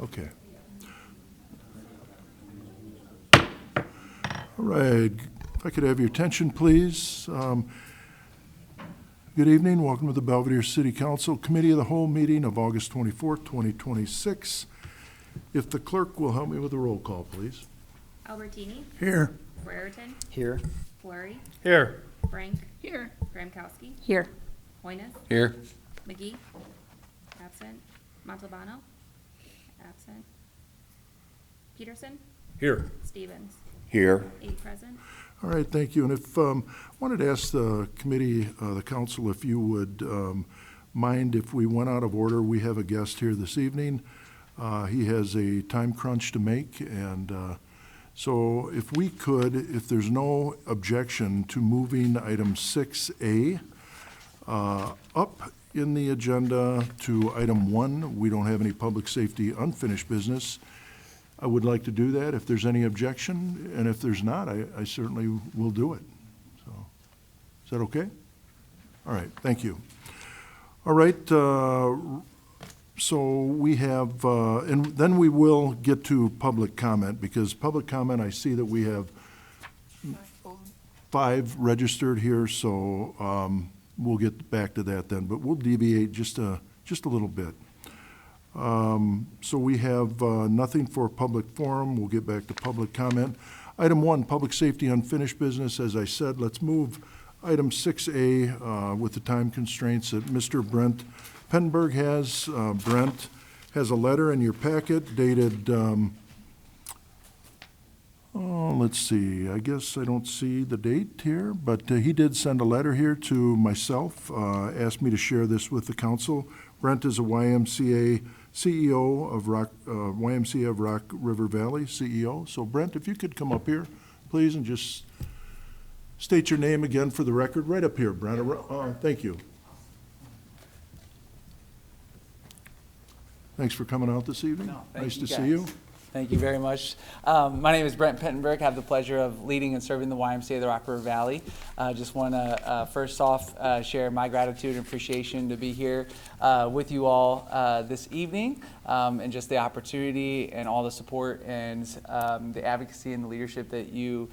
Okay. All right. If I could have your attention, please. Good evening. Welcome to the Belvedere City Council Committee of the Whole meeting of August 24th, 2026. If the clerk will help me with a roll call, please. Albertini. Here. Brereton. Here. Fleury. Here. Frank. Here. Gramkowski. Here. Hoynes. Here. McGee. Absent. Montalbano. Absent. Peterson. Here. Stevens. Here. 8 present. All right, thank you. And if, wanted to ask the committee, the council, if you would mind if we went out of order. We have a guest here this evening. He has a time crunch to make, and so if we could, if there's no objection to moving item 6A up in the agenda to item 1, we don't have any public safety unfinished business. I would like to do that if there's any objection, and if there's not, I certainly will do it. So, is that okay? All right, thank you. All right, so we have, and then we will get to public comment, because public comment, I see that we have 5 registered here, so we'll get back to that then, but we'll deviate just a little bit. So we have nothing for public forum. We'll get back to public comment. Item 1, public safety unfinished business. As I said, let's move item 6A with the time constraints that Mr. Brent Penberg has. Brent has a letter in your packet dated, let's see, I guess I don't see the date here, but he did send a letter here to myself, asked me to share this with the council. Brent is a YMCA CEO of YMCA of Rock River Valley, CEO. So Brent, if you could come up here, please, and just state your name again for the record. Right up here, Brent. Thank you. Thanks for coming out this evening. Nice to see you. Thank you very much. My name is Brent Pentenberg. I have the pleasure of leading and serving the YMCA of the Rock River Valley. Just want to first off share my gratitude and appreciation to be here with you all this evening, and just the opportunity and all the support and the advocacy and the leadership that you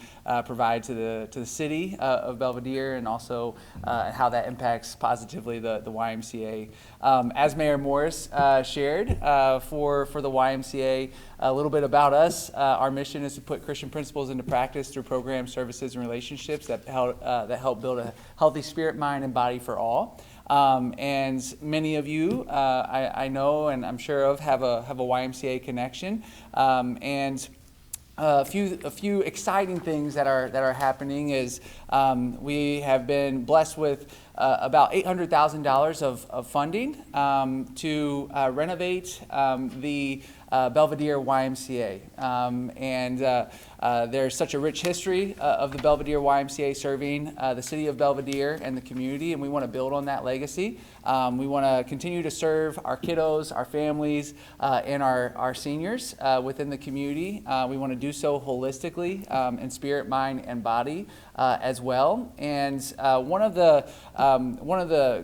provide to the city of Belvedere, and also how that impacts positively the YMCA. As Mayor Morris shared, for the YMCA, a little bit about us. Our mission is to put Christian principles into practice through programs, services, and relationships that help build a healthy spirit, mind, and body for all. And many of you, I know and I'm sure of, have a YMCA connection. And a few exciting things that are happening is we have been blessed with about $800,000 of funding to renovate the Belvedere YMCA. And there's such a rich history of the Belvedere YMCA serving the city of Belvedere and the community, and we want to build on that legacy. We want to continue to serve our kiddos, our families, and our seniors within the community. We want to do so holistically in spirit, mind, and body as well. And one of the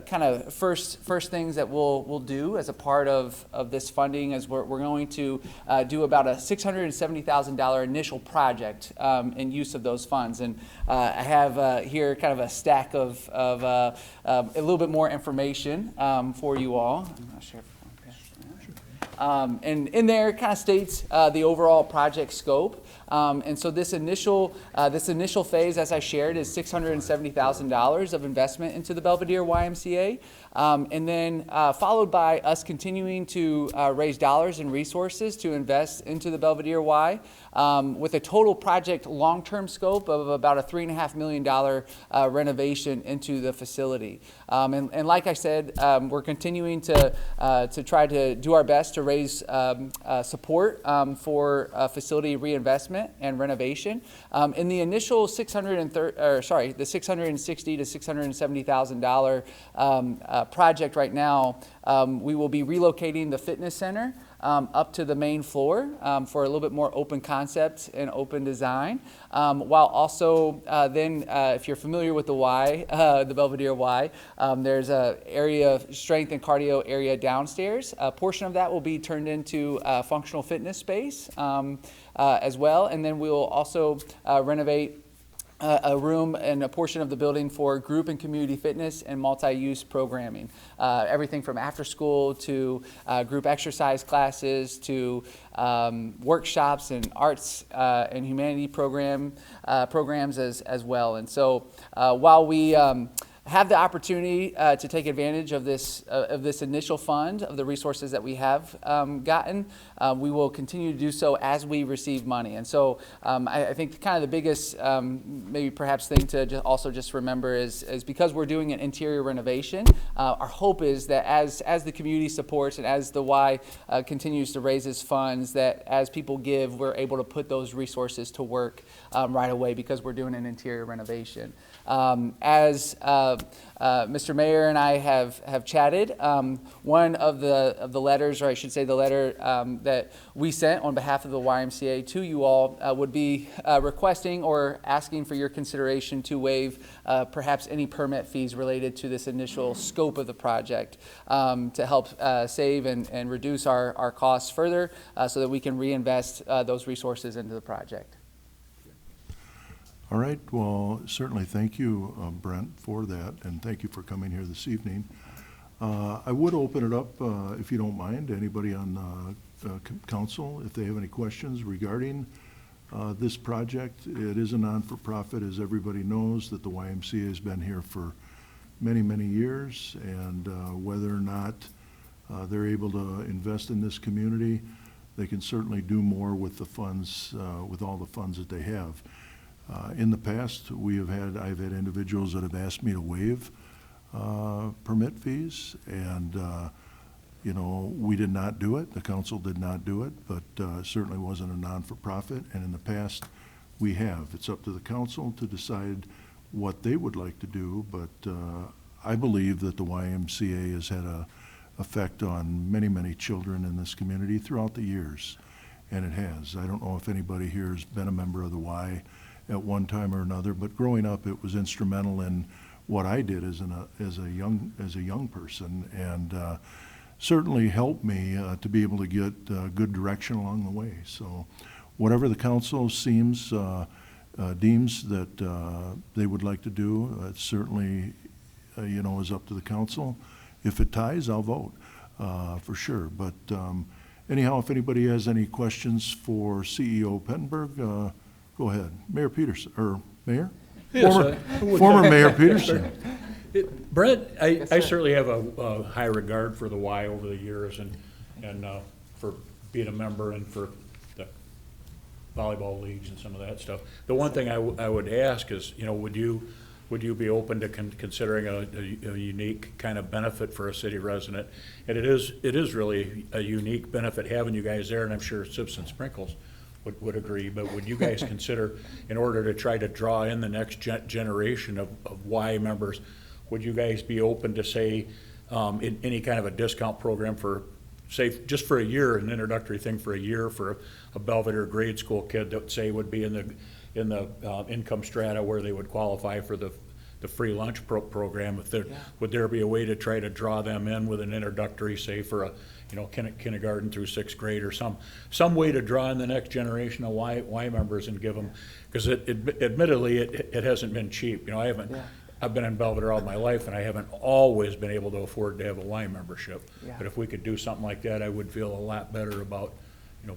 kind of first things that we'll do as a part of this funding is we're going to do about a $670,000 initial project in use of those funds. And I have here kind of a stack of a little bit more information for you all. I'm not sure if and in there kind of states the overall project scope. And so this initial phase, as I shared, is $670,000 of investment into the Belvedere YMCA. And then followed by us continuing to raise dollars and resources to invest into the Belvedere Y, with a total project long-term scope of about a $3.5 million renovation into the facility. And like I said, we're continuing to try to do our best to raise support for facility reinvestment and renovation. In the initial the $660,000 to $670,000 project right now, we will be relocating the fitness center up to the main floor for a little bit more open concept and open design, while also then, if you're familiar with the Y, the Belvedere Y, there's a area of strength and cardio area downstairs. A portion of that will be be turned into a functional fitness space as well. And then we will also renovate a room and a portion of the building for group and community fitness and multi-use programming. Everything from after school to group exercise classes to workshops and arts and humanity programs as well. And so while we have the opportunity to take advantage of this initial fund, of the resources that we have gotten, we will continue to do so as we receive money. And so I think kind of the biggest maybe perhaps thing to also just remember is because we're doing an interior renovation, our hope is that as the community supports and as the Y continues to raise its funds, that as people give, we're able to put those resources to work right away because we're doing an interior renovation. As Mr. Mayor and I have chatted, one of the letters, or I should say the letter that we sent on behalf of the YMCA to you all would be requesting or asking for your consideration to waive perhaps any permit fees related to this initial scope of the project to help save and reduce our costs further so that we can reinvest those resources into the project. All right, well, certainly thank you, Brent, for that, and thank you for coming here this evening. I would open it up, if you don't mind, anybody on council, if they have any questions regarding this project. It is a non-for-profit, as everybody knows, that the YMCA has been here for many, many years, and whether or not they're able to invest in this community, they can certainly do more with the funds, with all the funds that they have. In the past, I've had individuals that have asked me to waive permit fees, and you know, we did not do it. The council did not do it, but certainly wasn't a non-for-profit. And in the past, we have. It's up to the council to decide what they would like to do, but I believe that the YMCA has had an effect on many, many children in this community throughout the years, and it has. I don't know if anybody here has been a member of the Y at one time or another, but growing up, it was instrumental in what I did as a young person, and certainly helped me to be able to get good direction along the way. So, whatever the council deems that they would like to do, it certainly is up to the council. If it ties, I'll vote for sure. But anyhow, if anybody has any questions for CEO Pettenberg. Go ahead. Mayor Peterson, or Mayor? Yes, former Mayor Peterson. Brent, I certainly have a high regard for the Y over the years and for being a member and for the volleyball leagues and some of that stuff. The one thing I would ask is, would you be open to considering a unique kind of benefit for a city resident? And it is really a unique benefit having you guys there, and I'm sure Sips and Sprinkles would agree, but would you guys consider, in order to try to draw in the next generation of Y members, would you guys be open to, say, in any kind of a discount program for, say, just for a year, an introductory thing for a year for a Belvedere grade school kid that, say, would be in the income strata where they would qualify for the free lunch program? Would there be a way to try to draw them in with an introductory, say, for a kindergarten through sixth grade, or some way to draw in the next generation of Y members and give them, because admittedly it hasn't been cheap. I've been in Belvedere all my life, and I haven't always been able to afford to have a Y membership. Yeah. But if we could do something like that, I would feel a lot better about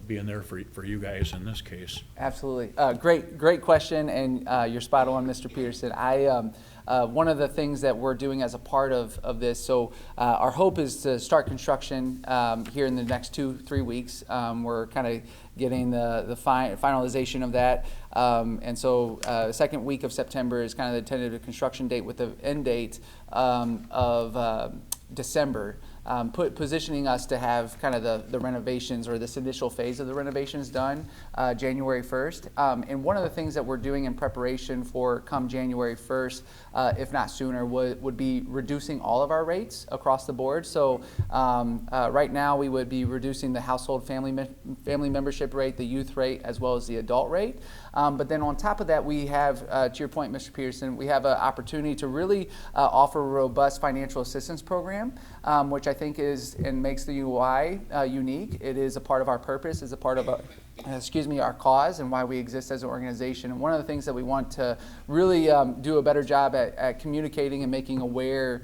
being there for you guys in this case. Absolutely. Great question, and you're spot on, Mr. Peterson. One of the things that we're doing as a part of this, so our hope is to start construction here in the next 2-3 weeks. We're kind of getting the finalization of that. And so the second week of September is kind of the tentative construction date with the end date of December. Positioning us to have kind of the renovations, or this initial phase of the renovations done January 1st. And one of the things that we're doing in preparation for come January 1st, if not sooner, would be reducing all of our rates across the board. So right now we would be reducing the household family membership rate, the youth rate, as well as the adult rate. But then on top of that, we have, to your point, Mr. Peterson, we have an opportunity to really offer a robust financial assistance program, which I think is and makes the UI unique. It is a part of our purpose, is a part of our cause and why we exist as an organization. And one of the things that we want to really do a better job at communicating and making aware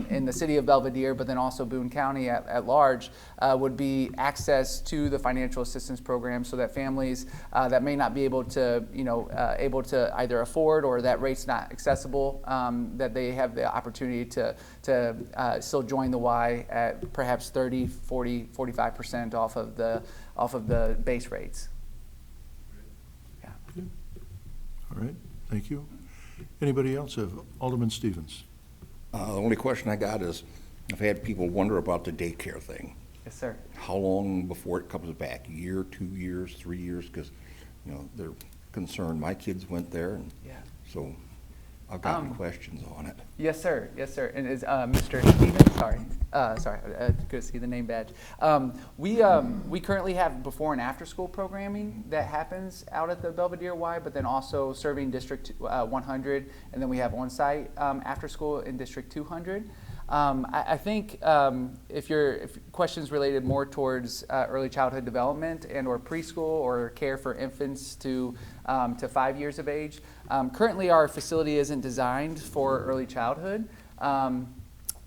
in the city of Belvidere, but then also Boone County at large, would be access to the financial assistance program, so that families that may not be able to, able to either afford, or that rate's not accessible, that they have the opportunity to still join the Y at perhaps 30, 40, 45% off of the base rates. Yeah. All right, thank you. Anybody else have? Alderman Stevens. The only question I got is, I've had people wonder about the daycare thing. Yes, sir. How long before it comes back? A year, 2 years, 3 years? Because, they're concerned. My kids went there, and Yeah. so I've got questions on it. Yes, sir. Yes, sir. And is Mr. Stevens? Sorry, good to see the name badge. We currently have before and after school programming that happens out at the Belvidere Y, but then also serving District 100, and then we have on-site after school in District 200. I think if questions related more towards early childhood development and or preschool or care for infants to 5 years of age, currently our facility isn't designed for early childhood.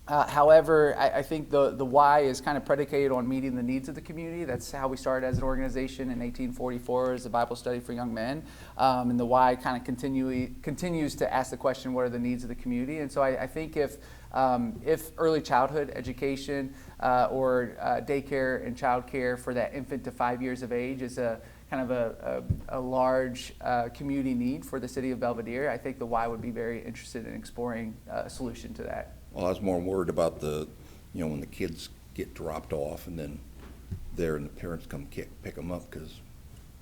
However, I think the Y is kind of predicated on meeting the needs of the community. That's how we started as an organization in 1844 as a Bible study for young men. And the Y kind of continues to ask the question, what are the needs of the community? And so I think if early childhood education or daycare and childcare for that infant to 5 years of age is a kind of a large community need for the city of Belvidere, I think the Y would be very interested in exploring a solution to that. Well, I was more worried about when the kids get dropped off and then and the parents come pick them up, because,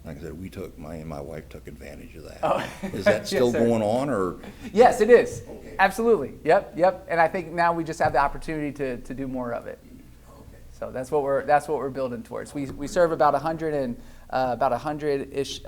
like I said, my wife took advantage of that. Oh. Is that Yes, still sir. going on, or? Yes, it is. Okay. Absolutely. Yep. And I think now we just have the opportunity to do more of it. Okay. So that's what we're building towards. We serve about 100-ish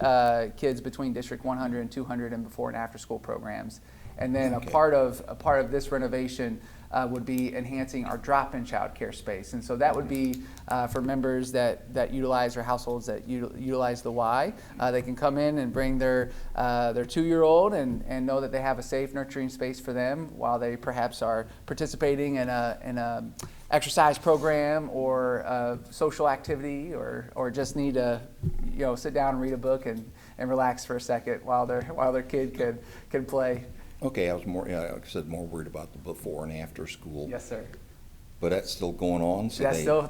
kids between District 100 and 200 and before and after school programs. And then Okay. a part of this renovation would be enhancing our drop-in child care space. And so that would be for members that utilize, or households that utilize the Y. They can come in and bring their 2-year-old and know that they have a safe, nurturing space for them while they perhaps are participating in a exercise program or a social activity, or just need to sit down and read a book and relax for a second while their kid can play. Okay, I was more, like I said, more worried about the before and after school. Yes, sir. But that's still going on, so That's still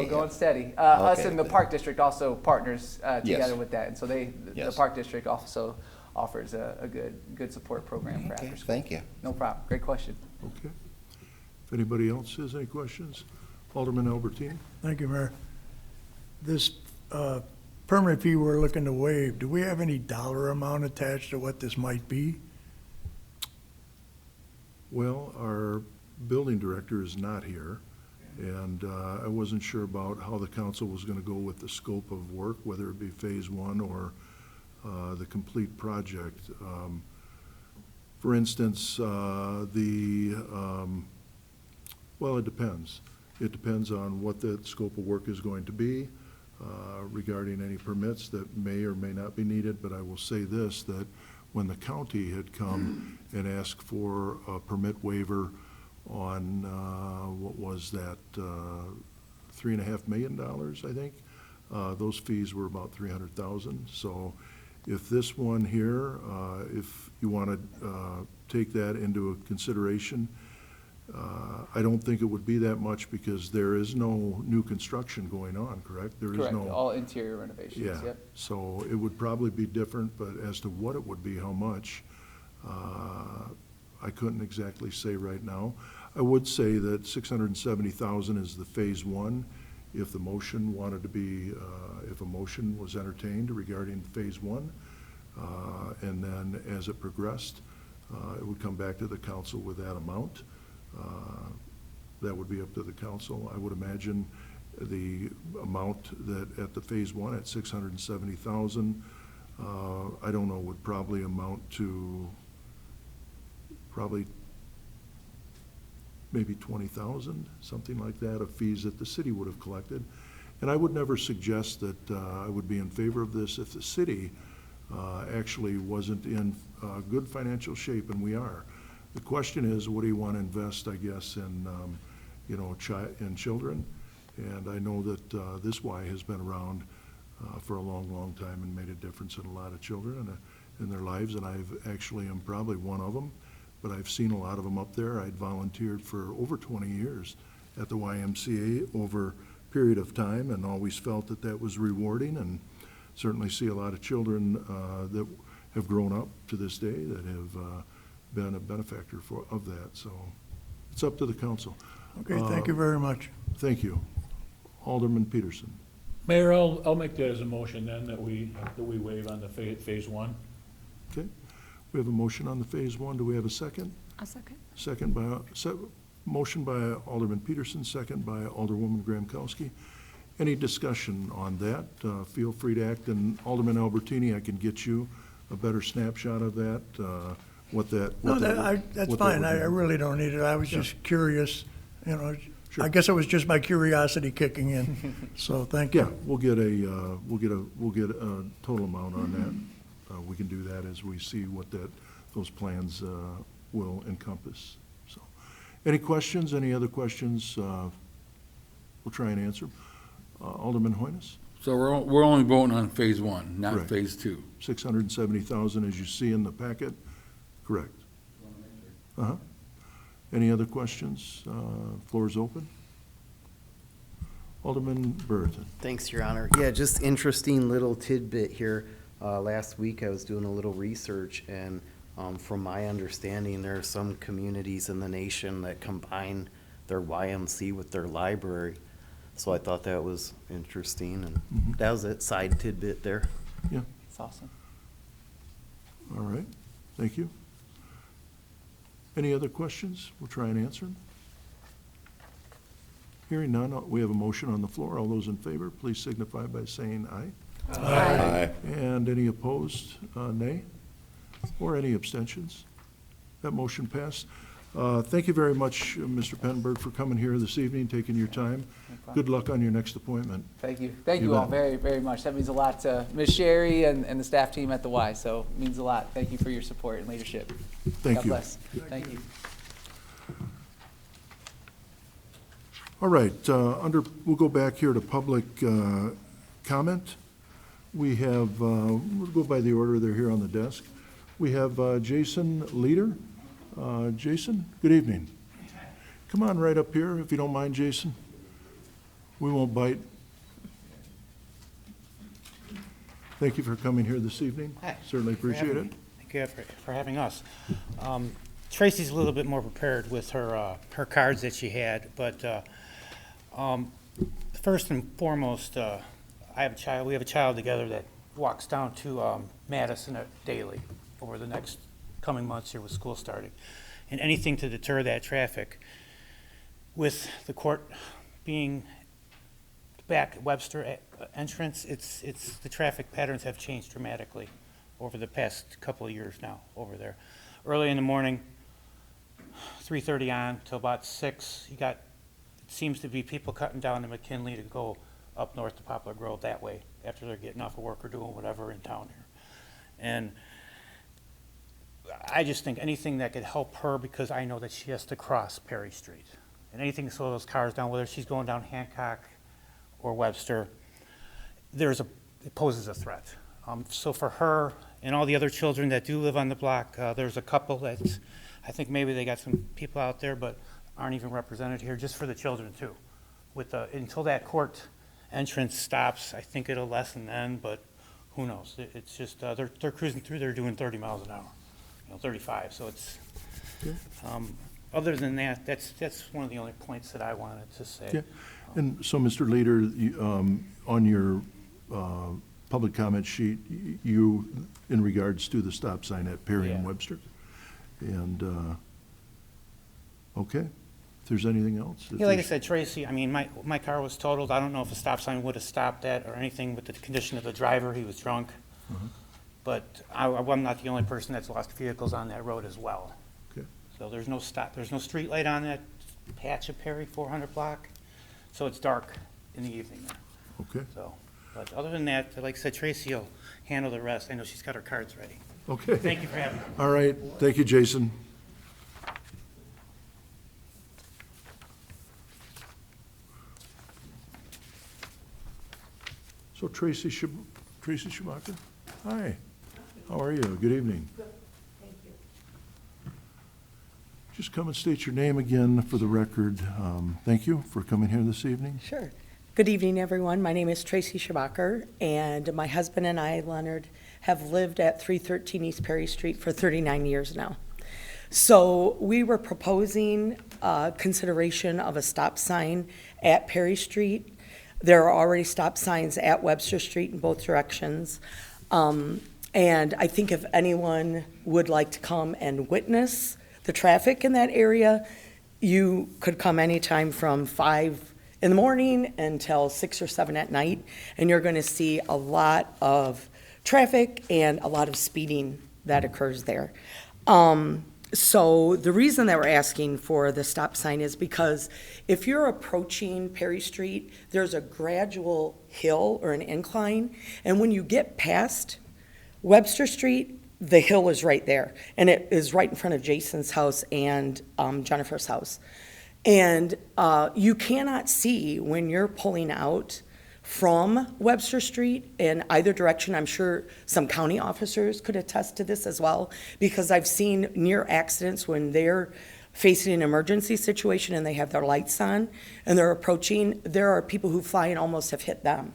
going steady. Us and the Park District also partners together Yes. with that, and so the Yes. Park District also offers a good support program for Okay, after school. thank you. No problem. Great question. Okay. If anybody else has any questions? Alderman Albertini? Thank you, Mayor. This permit fee we're looking to waive, do we have any dollar amount attached to what this might be? Well, our building director is not here, and I wasn't sure about how the council was going to go with the scope of work, whether it be phase one or the complete project. For instance, well, it depends. It depends on what that scope of work is going to be regarding any permits that may or may not be needed, but I will say this, that when the county had come and asked for a permit waiver on, what was that, $3.5 million, I think. Those fees were about $300,000. So if this one here, if you want to take that into consideration, I don't think it would be that much, because there is no new construction going on, correct? There is Correct. no. All interior renovations. Yeah, Yep. so it would probably be different, but as to what it would be, how much, I couldn't exactly say right now. I would say that $670,000 is the phase one. If the motion wanted to be, if a motion was entertained regarding phase one, and then as it progressed, it would come back to the council with that amount. That would be up to the council. I would imagine the amount that at the phase one at $670,000, I don't know, would probably amount to maybe 20,000, something like that, of fees that the city would have collected. And I would never suggest that I would be in favor of this if the city actually wasn't in good financial shape, and we are. The question is, what do you want to invest, I guess, in, in children? And I know that this Y has been around for a long, long time and made a difference in a lot of children in their lives, and I've actually am probably one of them, but I've seen a lot of them up there. I'd volunteered for over 20 years at the YMCA over a period of time, and always felt that that was rewarding, and certainly see a lot of children that have grown up to this day that have been a benefactor of that. So it's up to the council. Okay, thank you very much. Thank you. Alderman Peterson. Mayor, I'll make that as a motion then, that we waive on the phase one. Okay. We have a motion on the phase one. Do we have a second? I'll second. Motion by Alderman Peterson, second by Alderwoman Gramkowski. Any discussion on that? Feel free to act. And Alderman Albertini, I can get you a better snapshot of that, That's fine. I really don't need it. I was just curious, Sure. I guess it was just my curiosity kicking in. So thank Yeah, you. we'll get a total amount on that. We can do that as we see what those plans will encompass. So, any questions, any other questions? We'll try and answer. Alderman Hoynes? So we're only voting on phase one, not Correct. phase two. 670,000 as you see in the packet, correct? Uh-huh. Any other questions? Floor is open. Alderman Brereton. Thanks, Your Honor. Yeah, just interesting little tidbit here. Last week, I was doing a little research, and from my understanding, there are some communities in the nation that combine their YMC with their library. So I thought that was interesting, and that was it, side tidbit there. Yeah, It's awesome. all right, thank you. Any other questions? We'll try and answer them. Hearing none, we have a motion on the floor. All those in favor, please signify by saying aye. Aye. And any opposed, nay? Or any abstentions? That motion passed. Thank you very much, Mr. Penberg, for coming here this evening, taking your time. Good luck on your next appointment. Thank you. Thank You you all bet. very, very much. That means a lot to Ms. Sherry and the staff team at the Y, so it means a lot. Thank you for your support and leadership. Thank God you. bless. Thank you. All right, we'll go back here to public comment. We have, we'll go by the order they're here on the desk. We have Jason Leader. Jason, good evening. Come on right up here, if you don't mind, Jason. We won't bite. Thank you for coming here this evening. Hi. Certainly Thank you for appreciate having it. me. Thank you for having us. Tracy's a little bit more prepared with her cards that she had, but first and foremost, I have a child. We have a child together that walks down to Madison daily over the next coming months here with school starting, and anything to deter that traffic. With the court being back at Webster entrance, it's the traffic patterns have changed dramatically over the past couple of years now over there. Early in the morning, 3:30 on till about 6, it seems to be people cutting down to McKinley to go up north to Poplar Grove that way after they're getting off of work or doing whatever in town here. And I just think anything that could help her, because I know that she has to cross Perry Street. And anything to slow those cars down, whether she's going down Hancock or Webster, it poses a threat. So for her and all the other children that do live on the block, there's a couple that I think maybe they got some people out there but aren't even represented here, just for the children too. Until that court entrance stops, I think it'll lessen then, but who knows? It's just, they're cruising through, they're doing 30 miles an hour, 35, so it's, other than that, that's one of the only points that I wanted to say. Yeah. And so, Mr. Leader, on your public comment sheet, you, in regards to the stop sign at Perry and Yeah. Webster? And, okay, if there's anything else? if Yeah, like I there's- said, Tracy, I mean, my car was totaled. I don't know if a stop sign would have stopped that or anything with the condition of the driver. He was drunk. But I'm not the only person that's lost vehicles on that road as well. Okay. So there's no street light on that patch of Perry, 400 block, so it's dark in the evening there. Okay, So, but other than that, like I said, Tracy will handle the rest. I know she's got her cards ready. okay. Thank you for having me. All right, thank you, Jason. So Tracy Schumacher? Hi, how are you? Good evening. Good, thank you. Just come and state your name again for the record. Thank you for coming here this evening. Sure. Good evening, everyone. My name is Tracy Schumacher, and my husband and I, Leonard, have lived at 313 East Perry Street for 39 years now. So we were proposing consideration of a stop sign at Perry Street. There are already stop signs at Webster Street in both directions. And I think if anyone would like to come and witness the traffic in that area, you could come anytime from 5 in the morning until 6 or 7 at night, and you're going to see a lot of traffic and a lot of speeding that occurs there. So the reason that we're asking for the stop sign is because if you're approaching Perry Street, there's a gradual hill or an incline, and when you get past Webster Street, the hill is right there, and it is right in front of Jason's house and Jennifer's house. And you cannot see when you're pulling out from Webster Street in either direction. I'm sure some county officers could attest to this as well, because I've seen near accidents when they're facing an emergency situation and they have their lights on and they're approaching. There are people who fly and almost have hit them.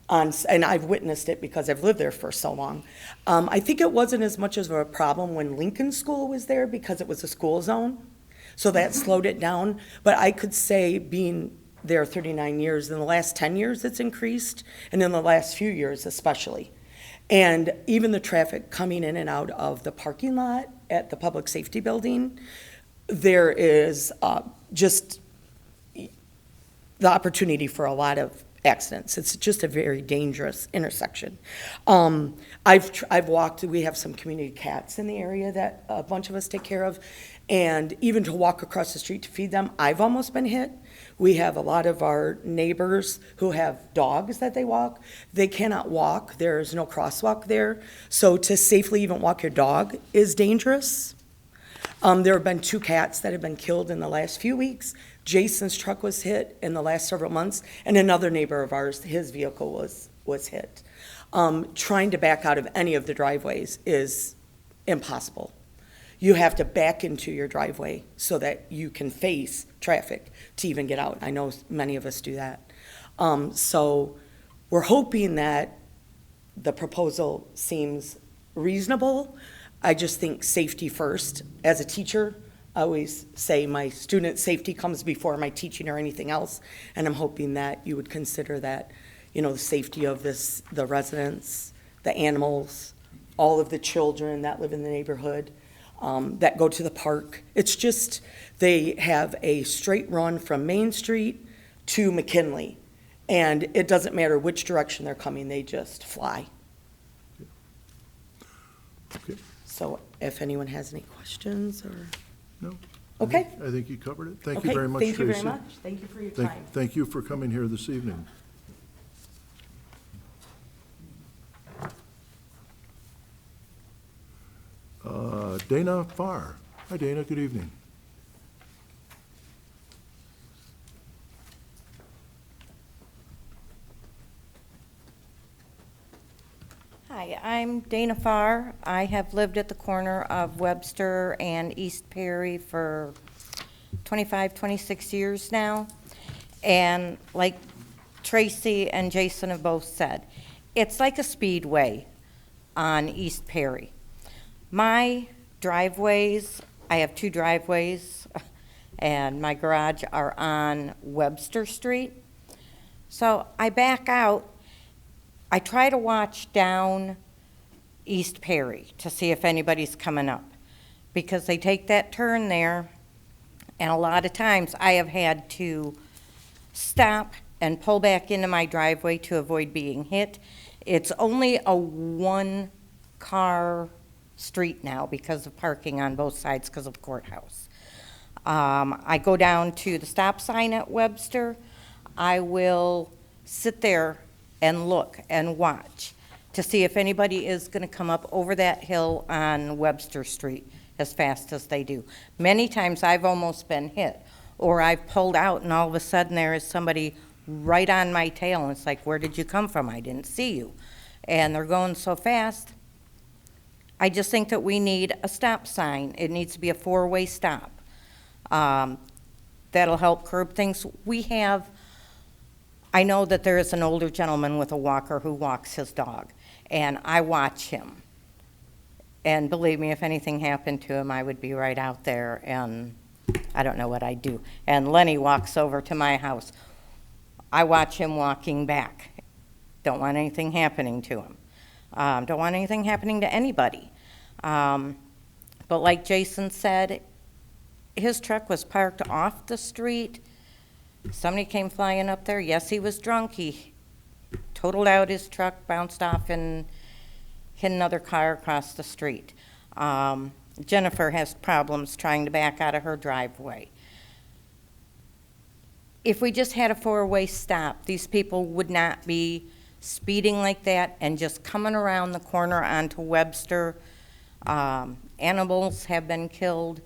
And I've witnessed it because I've lived there for so long. I think it wasn't as much of a problem when Lincoln School was there because it was a school zone. So that slowed it down. But I could say, being there 39 years, in the last 10 years it's increased, and in the last few years especially. And even the traffic coming in and out of the parking lot at the Public Safety Building, there is just the opportunity for a lot of accidents. It's just a very dangerous intersection. I've walked, we have some community cats in the area that a bunch of us take care of, and even to walk across the street to feed them, I've almost been hit. We have a lot of our neighbors who have dogs that they walk. They cannot walk. There's no crosswalk there. So to safely even walk your dog is dangerous. There have been 2 cats that have been killed in the last few weeks. Jason's truck was hit in the last several months, and another neighbor of ours, his vehicle was hit. Trying to back out of any of the driveways is impossible. You have to back into your driveway so that you can face traffic to even get out. I know many of us do that. So we're hoping that the proposal seems reasonable. I just think safety first. As a teacher, I always say my student safety comes before my teaching or anything else, and I'm hoping that you would consider that, the safety of the residents, the animals, all of the children that live in the neighborhood, that go to the park. It's just, they have a straight run from Main Street to McKinley, and it doesn't matter which direction they're coming, they just fly. Okay, So if anyone has any questions or, no? Okay. I think you covered it. Thank you okay, very much, Tracy. thank you very much. Thank you for your time. Thank you for coming here this evening. Dana Farr. Hi, Dana, good evening. Hi, I'm Dana Farr. I have lived at the corner of Webster and East Perry for 25, 26 years now. And like Tracy and Jason have both said, it's like a speedway on East Perry. My driveways, I have 2 driveways, and my garage are on Webster Street. So I back out. I try to watch down East Perry to see if anybody's coming up, because they take that turn there, and a lot of times I have had to stop and pull back into my driveway to avoid being hit. It's only a 1-car street now because of parking on both sides because of the courthouse. I go down to the stop sign at Webster. I will sit there and look and watch to see if anybody is going to come up over that hill on Webster Street as fast as they do. Many times I've almost been hit, or I've pulled out and all of a sudden there is somebody right on my tail, and it's like, where did you come from? I didn't see you. And they're going so fast. I just think that we need a stop sign. It needs to be a four-way stop. That'll help curb things. I know that there is an older gentleman with a walker who walks his dog, and I watch him. And believe me, if anything happened to him, I would be right out there, and I don't know what I'd do. And Lenny walks over to my house. I watch him walking back. Don't want anything happening to him. Don't want anything happening to anybody. But like Jason said, his truck was parked off the street. Somebody came flying up there. Yes, he was drunk. He totaled out his truck, bounced off, and hit another car across the street. Jennifer has problems trying to back out of her driveway. If we just had a four-way stop, these people would not be speeding like that and just coming around the corner onto Webster. Animals have been killed.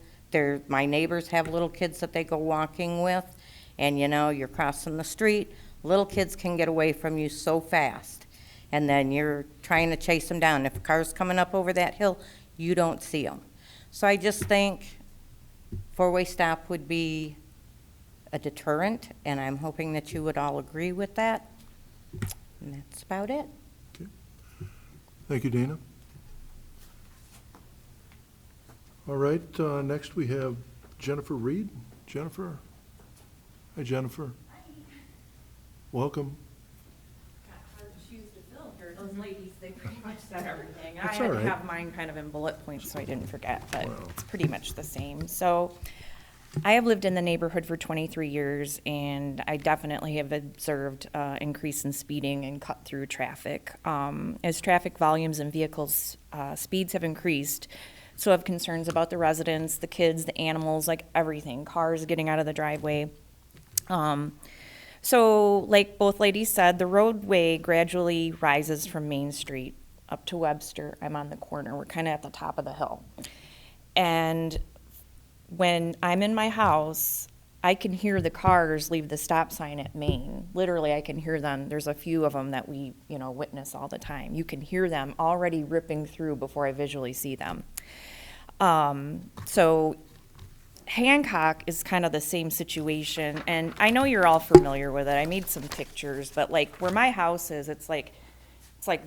My neighbors have little kids that they go walking with, and you're crossing the street. Little kids can get away from you so fast, and then you're trying to chase them down. If a car's coming up over that hill, you don't see them. So I just think four-way stop would be a deterrent, and I'm hoping that you would all agree with that. And that's about it. Thank you, Dana. All right, next we have Jennifer Reed. Jennifer? Hi, Jennifer. Welcome. Hard shoes to fill here. Those ladies, they pretty much said everything. That's I all had right. to have mine kind of in bullet points so I didn't forget, but Wow. it's pretty much the same. So I have lived in the neighborhood for 23 years, and I definitely have observed increase in speeding and cut through traffic. As traffic volumes and vehicles speeds have increased, so have concerns about the residents, the kids, the animals, like everything, cars getting out of the driveway. So like both ladies said, the roadway gradually rises from Main Street up to Webster. I'm on the corner. We're kind of at the top of the hill. And when I'm in my house, I can hear the cars leave the stop sign at Main. Literally, I can hear them. There's a few of them that we, witness all the time. You can hear them already ripping through before I visually see them. So Hancock is kind of the same situation, and I know you're all familiar with it. I made some pictures, but like where my house is, it's like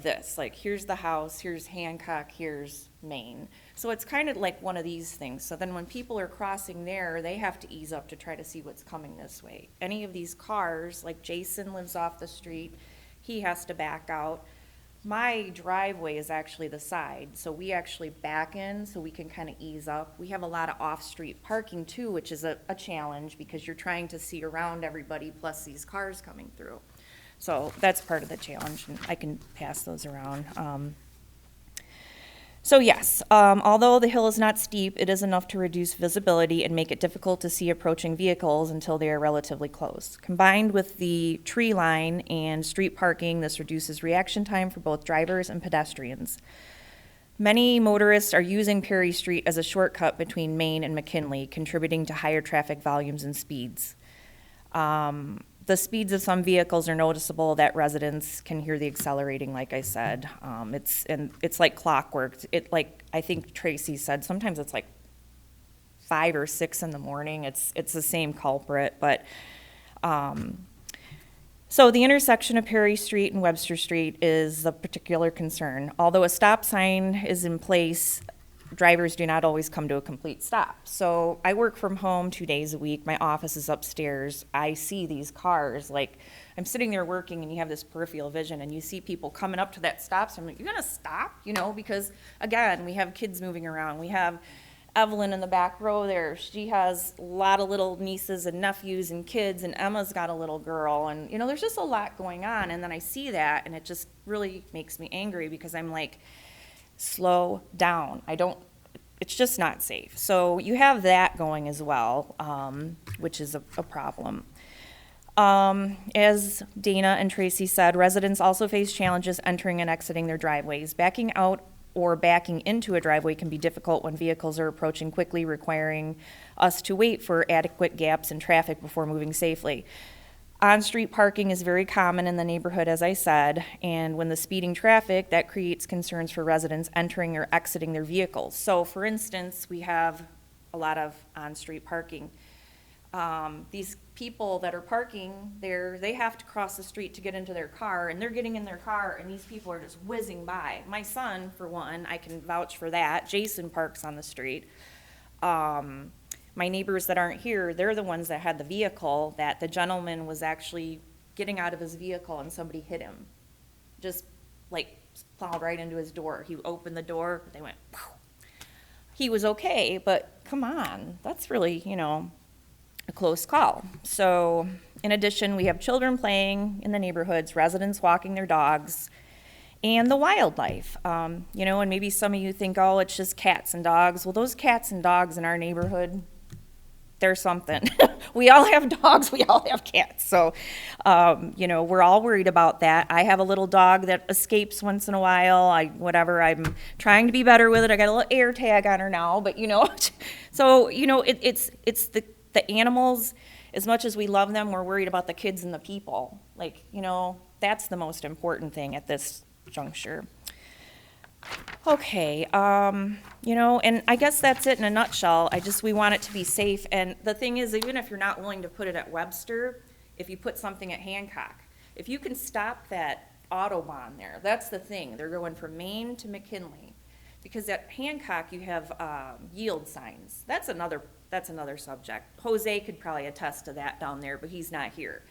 this. Like here's the house, here's Hancock, here's Main. So it's kind of like one of these things. So then when people are crossing there, they have to ease up to try to see what's coming this way. Any of these cars, like Jason lives off the street, he has to back out. My driveway is actually the side, so we actually back in so we can kind of ease up. We have a lot of off-street parking too, which is a challenge because you're trying to see around everybody plus these cars coming through. So that's part of the challenge, and I can pass those around. So yes, although the hill is not steep, it is enough to reduce visibility and make it difficult to see approaching vehicles until they are relatively close. Combined with the tree line and street parking, this reduces reaction time for both drivers and pedestrians. Many motorists are using Perry Street as a shortcut between Main and McKinley, contributing to higher traffic volumes and speeds. The speeds of some vehicles are noticeable that residents can hear the accelerating, like I said. It's like clockwork. I think Tracy said, sometimes it's like 5 or 6 in the morning. It's the same culprit, but so the intersection of Perry Street and Webster Street is a particular concern. Although a stop sign is in place, drivers do not always come to a complete stop. So I work from home 2 days a week. My office is upstairs. I see these cars, like I'm sitting there working and you have this peripheral vision and you see people coming up to that stop sign. I'm like, you're gonna stop? Because again, we have kids moving around. We have Evelyn in the back row there. She has a lot of little nieces and nephews and kids, and Emma's got a little girl, and there's just a lot going on. And then I see that and it just really makes me angry because I'm like, slow down. it's just not safe. So you have that going as well, which is a problem. As Dana and Tracy said, residents also face challenges entering and exiting their driveways. Backing out or backing into a driveway can be difficult when vehicles are approaching quickly, requiring us to wait for adequate gaps in traffic before moving safely. On-street parking is very common in the neighborhood, as I said, and when the speeding traffic, that creates concerns for residents entering or exiting their vehicles. So, for instance, we have a lot of on-street parking. These people that are parking there, they have to cross the street to get into their car, and they're getting in their car, and these people are just whizzing by. My son, for one, I can vouch for that. Jason parks on the street. My neighbors that aren't here, they're the ones that had the vehicle that the gentleman was actually getting out of his vehicle and somebody hit him. Just like plowed right into his door. He opened the door, they went, pow. He was okay, but come on, that's really, a close call. So, in addition, we have children playing in the neighborhoods, residents walking their dogs, and the wildlife. And maybe some of you think, oh, it's just cats and dogs. Well, those cats and dogs in our neighborhood, they're something. We all have dogs, we all have cats. So, we're all worried about that. I have a little dog that escapes once in a while. I'm trying to be better with it. I got a little air tag on her now, but so, it's the animals, as much as we love them, we're worried about the kids and the people. That's the most important thing at this juncture. Okay, and I guess that's it in a nutshell. We want it to be safe. And the thing is, even if you're not willing to put it at Webster, if you put something at Hancock, if you can stop that Autobahn there, that's the thing. They're going from Maine to McKinley. Because at Hancock, you have yield signs. That's another subject. Jose could probably attest to that down there, but he's not here.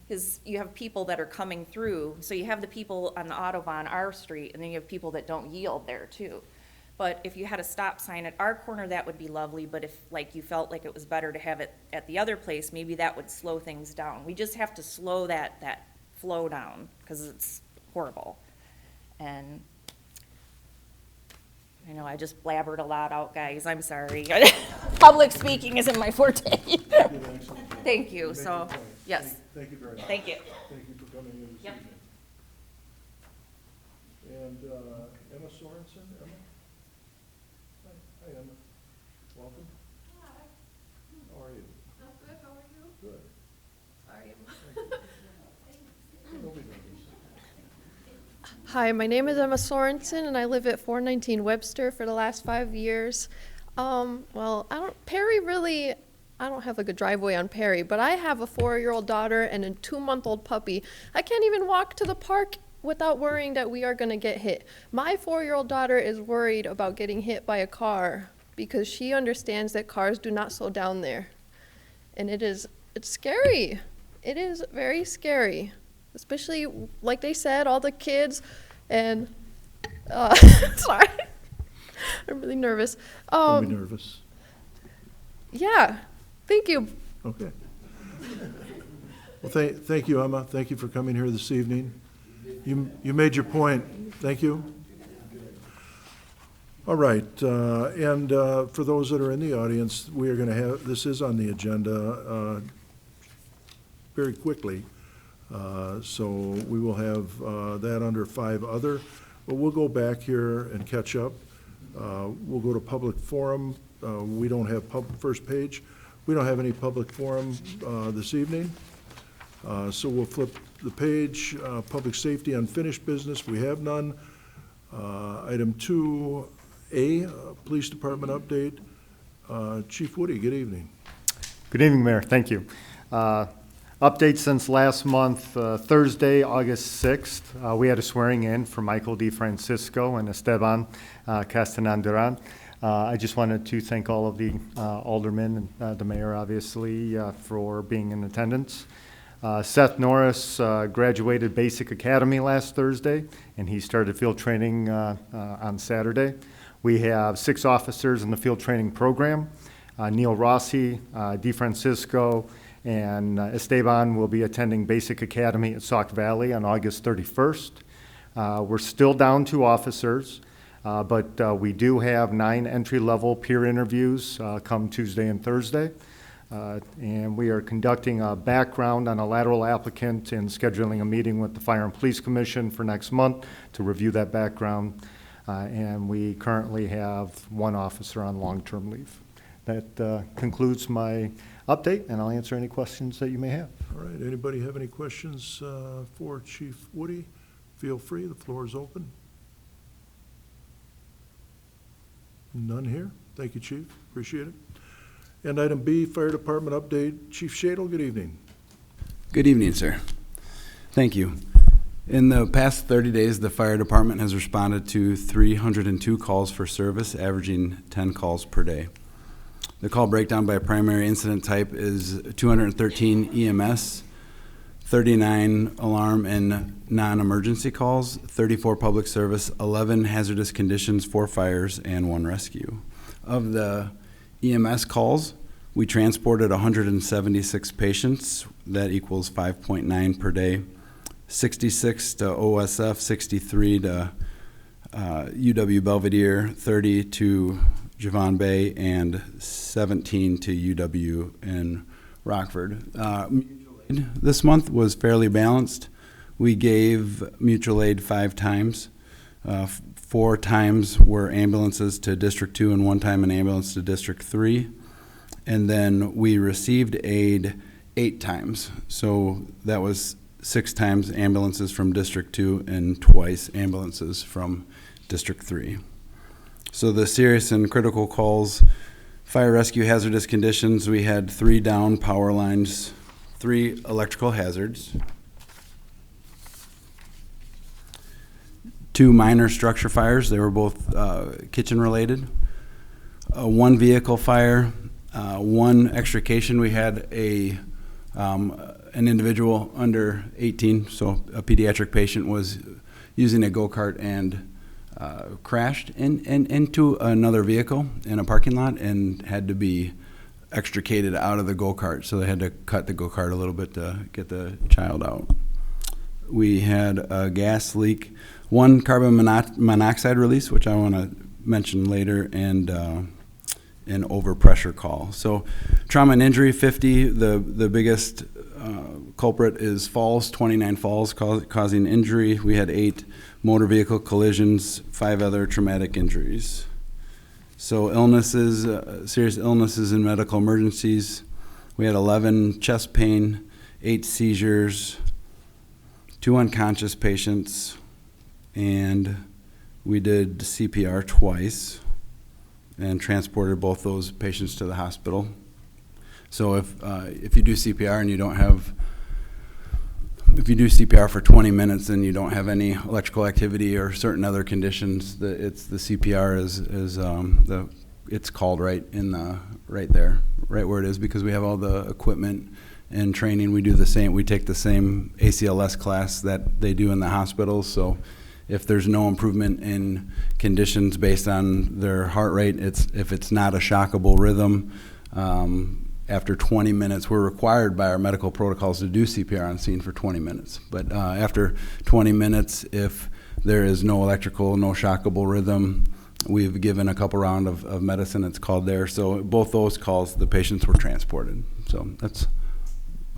Because you have people that are coming through, so you have the people on the Autobahn, our street, and then you have people that don't yield there too. But if you had a stop sign at our corner, that would be lovely, but if you felt like it was better to have it at the other place, maybe that would slow things down. We just have to slow that flow down, because it's horrible. And I know I just blabbered a lot out, guys. I'm sorry. Public speaking isn't my forte. Thank you. So, yes. Thank you very much. Thank you. Thank you for coming in this Yep. evening. And Emma Sorensen, Emma? Hi, Emma. Welcome. Hi. How are you? I'm good, how are you? Good. Sorry. Don't be nervous. Hi, my name is Emma Sorensen, and I live at 419 Webster for the last 5 years. I don't have a good driveway on Perry, but I have a 4-year-old daughter and a 2-month-old puppy. I can't even walk to the park without worrying that we are going to get hit. My 4-year-old daughter is worried about getting hit by a car because she understands that cars do not slow down there. And it's scary. It is very scary, especially, like they said, all the kids and, sorry, I'm really nervous. Don't be nervous. Yeah, thank you. Okay. Well, thank you, Emma. Thank you for coming here this evening. You made your point. Thank you. All right, and for those that are in the audience, we are going to have, this is on the agenda very quickly. So we will have that under 5 other, but we'll go back here and catch up. We'll go to public forum. We don't have first page. We don't have any public forum this evening. So we'll flip the page. Public safety unfinished business, we have none. Item 2A, police department update. Chief Woody, good evening. Good evening, Mayor. Thank you. Update since last month, Thursday, August 6th, we had a swearing in for Michael DeFrancisco and Esteban Castanan Duran. I just wanted to thank all of the aldermen and the mayor, obviously, for being in attendance. Seth Norris graduated Basic Academy last Thursday, and he started field training on Saturday. We have 6 officers in the field training program. Neil Rossi, DeFrancisco, and Esteban will be attending Basic Academy at Sauk Valley on August 31st. We're still down 2 officers. But we do have 9 entry-level peer interviews come Tuesday and Thursday. And we are conducting a background on a lateral applicant and scheduling a meeting with the Fire and Police Commission for next month to review that background. And we currently have 1 officer on long-term leave. That concludes my update, and I'll answer any questions that you may have. All right, anybody have any questions for Chief Woody? Feel free, the floor is open. None here? Thank you, Chief, appreciate it. And item B, Fire Department update. Chief Shadle, good evening. Good evening, sir. Thank you. In the past 30 days, the fire department has responded to 302 calls for service, averaging 10 calls per day. The call breakdown by primary incident type is 213 EMS, 39 alarm and non-emergency calls, 34 public service, 11 hazardous conditions, 4 fires, and 1 rescue. Of the EMS calls, we transported 176 patients. That equals 5.9 per day. 66 to OSF, 63 to UW Belvedere, 30 to Javon Bay, and 17 to UW in Rockford. Mutual aid this month was fairly balanced. We gave mutual aid 5 times. 4 times were ambulances to District 2 and 1 time an ambulance to District 3. And then we received aid 8 times. So that was 6 times ambulances from District 2 and twice ambulances from District 3. So the serious and critical calls, fire rescue hazardous conditions, we had 3 down power lines, 3 electrical hazards, 2 minor structure fires. They were both kitchen related. 1 vehicle fire, 1 extrication. We had an individual under 18, so a pediatric patient was using a go-kart and crashed into another vehicle in a parking lot and had to be extricated out of the go-kart. So they had to cut the go-kart a little bit to get the child out. We had a gas leak, 1 carbon monoxide release, which I want to mention later, and an overpressure call. So trauma and injury, 50. The biggest culprit is falls, 29 falls causing injury. We had 8 motor vehicle collisions, 5 other traumatic injuries. So illnesses, serious illnesses and medical emergencies. We had 11 chest pain, 8 seizures, 2 unconscious patients, and we did CPR twice and transported both those patients to the hospital. So if you do CPR and you don't have, if you do CPR for 20 minutes and you don't have any electrical activity or certain other conditions, the CPR is it's called right there, right where it is, because we have all the equipment and training. We do the same. We take the same ACLS class that they do in the hospitals. So if there's no improvement in conditions based on their heart rate, if it's not a shockable rhythm, after 20 minutes, we're required by our medical protocols to do CPR on scene for 20 minutes. But after 20 minutes, if there is no electrical, no shockable rhythm, we've given a couple round of medicine, it's called there. So both those calls, the patients were transported. So that's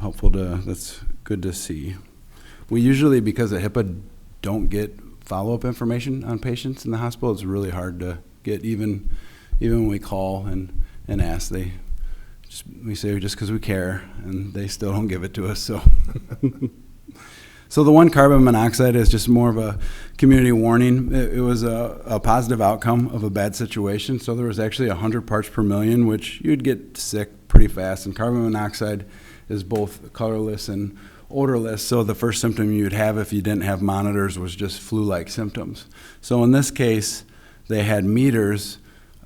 helpful that's good to see. We usually, because of HIPAA, don't get follow-up information on patients in the hospital. It's really hard to get, even when we call and ask. We say just because we care, and they still don't give it to us. So, so the 1 carbon monoxide is just more of a community warning. It was a positive outcome of a bad situation. So there was actually 100 parts per million, which you'd get sick pretty fast. And carbon monoxide is both colorless and odorless. So the first symptom you'd have if you didn't have monitors was just flu-like symptoms. So in this case, they had meters.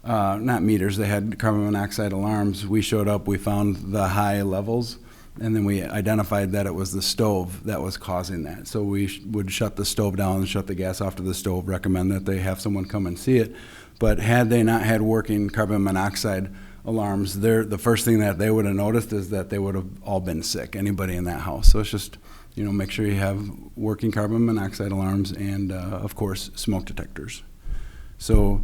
Not meters, they had carbon monoxide alarms. We showed up, we found the high levels, and then we identified that it was the stove that was causing that. So we would shut the stove down and shut the gas off to the stove, recommend that they have someone come and see it. But had they not had working carbon monoxide alarms, the first thing that they would have noticed is that they would have all been sick, anybody in that house. So it's just, make sure you have working carbon monoxide alarms and, of course, smoke detectors. So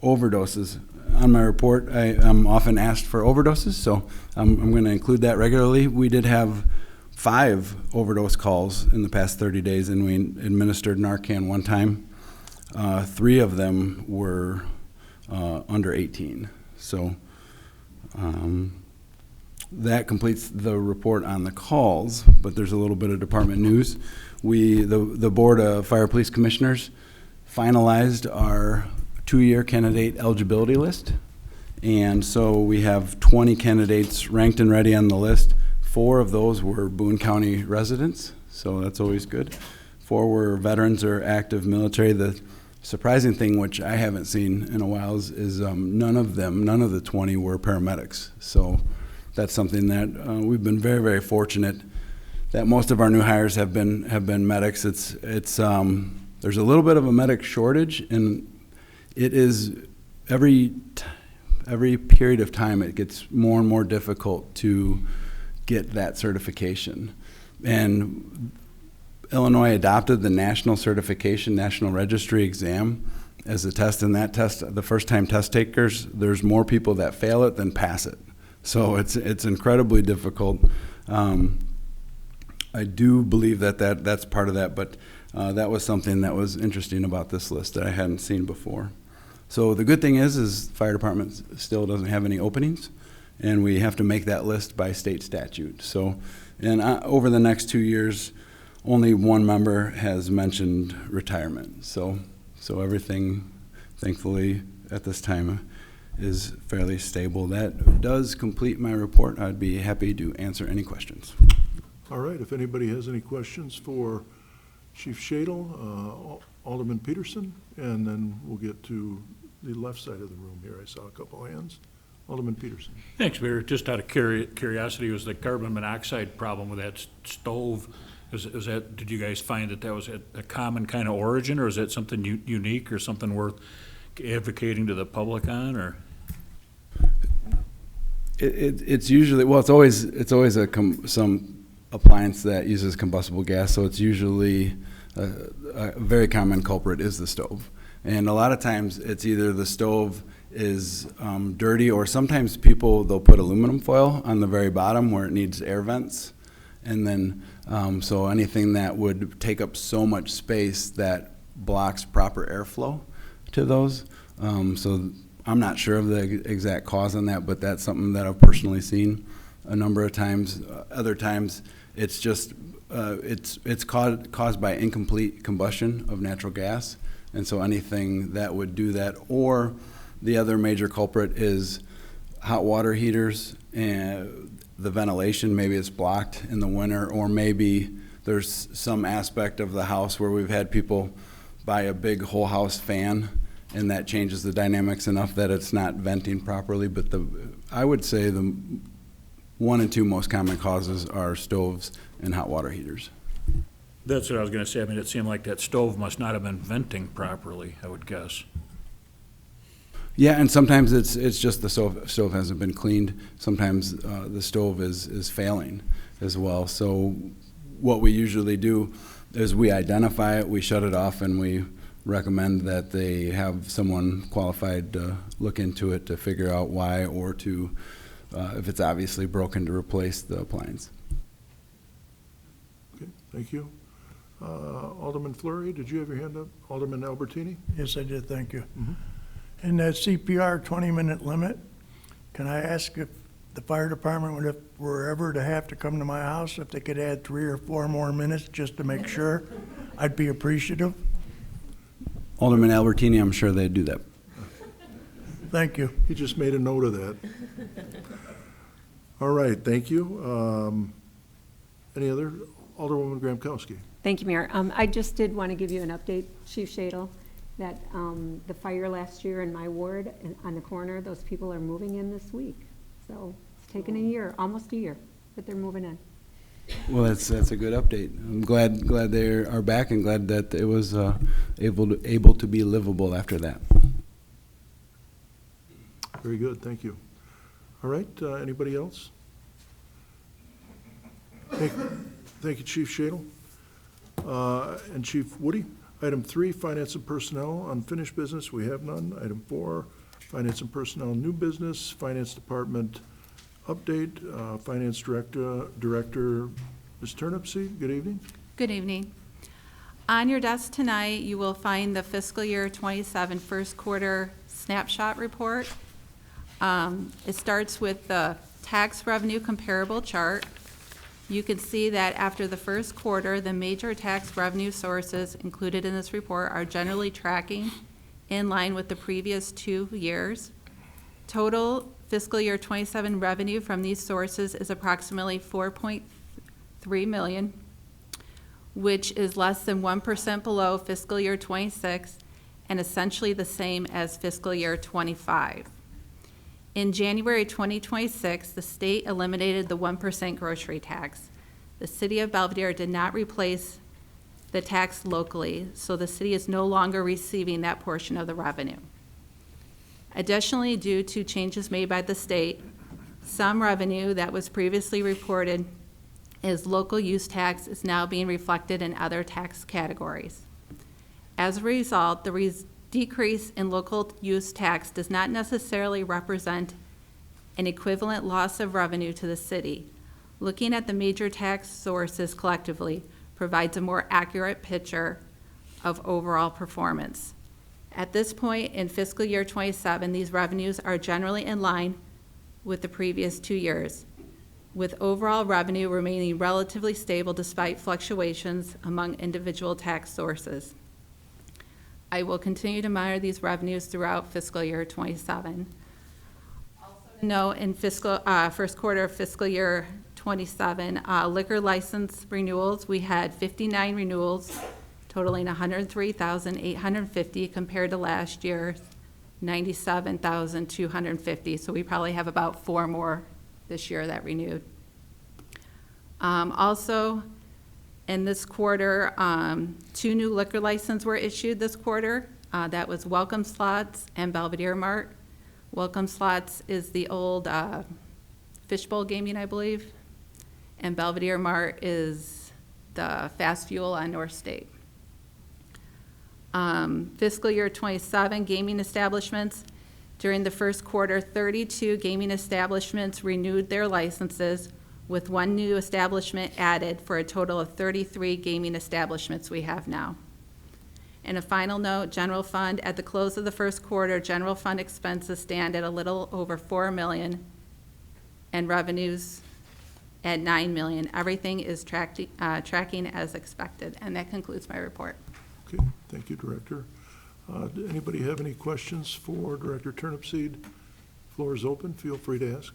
overdoses. On my report, I'm often asked for overdoses, so I'm going to include that regularly. We did have 5 overdose calls in the past 30 days, and we administered Narcan one time. 3 of them were under 18. So that completes the report on the calls, but there's a little bit of department news. The Board of Fire Police Commissioners finalized our 2-year candidate eligibility list. And so we have 20 candidates ranked and ready on the list. 4 of those were Boone County residents, so that's always good. 4 were veterans or active military. The surprising thing, which I haven't seen in a while, is none of the 20 were paramedics. So that's something that we've been very, very fortunate that most of our new hires have been medics. There's a little bit of a medic shortage, and it is every period of time it gets more and more difficult to get that certification. And Illinois adopted the national certification, national registry exam as a test. And that test, the first time test takers, there's more people that fail it than pass it. So it's incredibly difficult. I do believe that's part of that, but that was something that was interesting about this list that I hadn't seen before. So the good thing is fire department still doesn't have any openings, and we have to make that list by state statute. So, and over the next 2 years, only 1 member has mentioned retirement. So everything, thankfully, at this time is fairly stable. That does complete my report. I'd be happy to answer any questions. All right, if anybody has any questions for Chief Shadle, Alderman Peterson, and then we'll get to the left side of the room here. I saw a couple hands. Alderman Peterson. Thanks, Mayor. Just out of curiosity, was the carbon monoxide problem with that stove, did you guys find that was a common kind of origin, or is that something unique or something worth advocating to the public on, or? It's usually, well, it's always some appliance that uses combustible gas, so it's usually a very common culprit is the stove. And a lot of times it's either the stove is dirty, or sometimes they'll put aluminum foil on the very bottom where it needs air vents. And then, so anything that would take up so much space that blocks proper airflow to those. So I'm not sure of the exact cause on that, but that's something that I've personally seen a number of times. Other times it's just, it's caused by incomplete combustion of natural gas. And so anything that would do that, or the other major culprit is hot water heaters and the ventilation. Maybe it's blocked in the winter, or maybe there's some aspect of the house where we've had people buy a big whole house fan, and that changes the dynamics enough that it's not venting properly. But I would say the 1 and 2 most common causes are stoves and hot water heaters. That's what I was going to say. I mean, it seemed like that stove must not have been venting properly, I would guess. Yeah, and sometimes it's just the stove hasn't been cleaned. Sometimes the stove is failing as well. So what we usually do is we identify it, we shut it off, and we recommend that they have someone qualified to look into it to figure out why, or to, if it's obviously broken, to replace the appliance. Okay, thank you. Alderman Fleury, did you have your hand up? Alderman Albertini? Yes, I did, thank you. In that CPR 20-minute limit, can I ask if the fire department were ever to have to come to my house, if they could add 3 or 4 more minutes just to make sure? I'd be appreciative. Alderman Albertini, I'm sure they'd do that. Thank you. He just made a note of that. All right, thank you. Any other? Alderwoman Gramkowski. Thank you, Mayor. I just did want to give you an update, Chief Shadle, that the fire last year in my ward on the corner, those people are moving in this week. So it's taken a year, almost a year, but they're moving in. Well, that's a good update. I'm glad they are back, and glad that it was able to be livable after that. Very good, thank you. All right, anybody else? Thank you, Chief Shadle. And Chief Woody, Item 3, Finance and Personnel, unfinished business, we have none. Item 4, Finance and Personnel, new business, Finance Department update. Finance Director, Ms. Turnipseed, good evening. Good evening. On your desk tonight, you will find the fiscal year 27 first quarter snapshot report. It starts with the tax revenue comparable chart. You can see that after the first quarter, the major tax revenue sources included in this report are generally tracking in line with the previous 2 years. Total fiscal year 27 revenue from these sources is approximately $4.3 million, which is less than 1% below fiscal year 26 and essentially the same as fiscal year 25. In January 2026, the state eliminated the 1% grocery tax. The city of Belvedere did not replace the tax locally, so the city is no longer receiving that portion of the revenue. Additionally, due to changes made by the state, some revenue that was previously reported as local use tax is now being reflected in other tax categories. As a result, the decrease in local use tax does not necessarily represent an equivalent loss of revenue to the city. Looking at the major tax sources collectively provides a more accurate picture of overall performance. At this point in fiscal year 27, these revenues are generally in line with the previous 2 years, with overall revenue remaining relatively stable despite fluctuations among individual tax sources. I will continue to monitor these revenues throughout fiscal year 27. Also to note, in first quarter of fiscal year 27, liquor license renewals, we had 59 renewals totaling 103,850 compared to last year's 97,250. So we probably have about 4 more this year that renewed. Also, in this quarter, 2 new liquor licenses were issued this quarter. That was Welcome Slots and Belvedere Mart. Welcome Slots is the old Fishbowl Gaming, I believe, and Belvedere Mart is the fast fuel on North State. Fiscal year 27 gaming establishments. During the first quarter, 32 gaming establishments renewed their licenses, with 1 new establishment added for a total of 33 gaming establishments we have now. And a final note, general fund, at the close of the first quarter, general fund expenses stand at a little over $4 million and revenues at $9 million. Everything is tracking as expected, and that concludes my report. Okay, thank you, Director. Does anybody have any questions for Director Turnipseed? Floor is open, feel free to ask.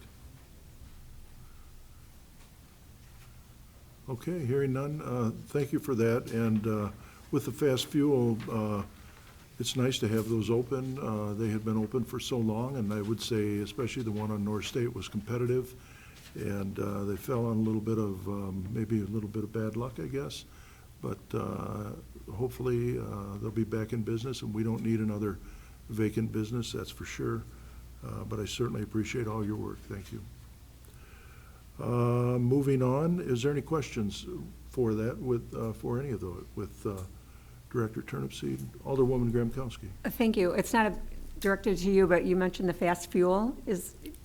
Okay, hearing none, thank you for that. And with the fast fuel, it's nice to have those open. They had been open for so long, and I would say especially the one on North State was competitive. And they fell on a little bit of, maybe a little bit of bad luck, I guess. But hopefully they'll be back in business, and we don't need another vacant business, that's for sure. But I certainly appreciate all your work. Thank you. Moving on, is there any questions for that for any of those with Director Turnipseed? Alderwoman Graham-Kowski. Thank you. It's not directed to you, but you mentioned the fast fuel.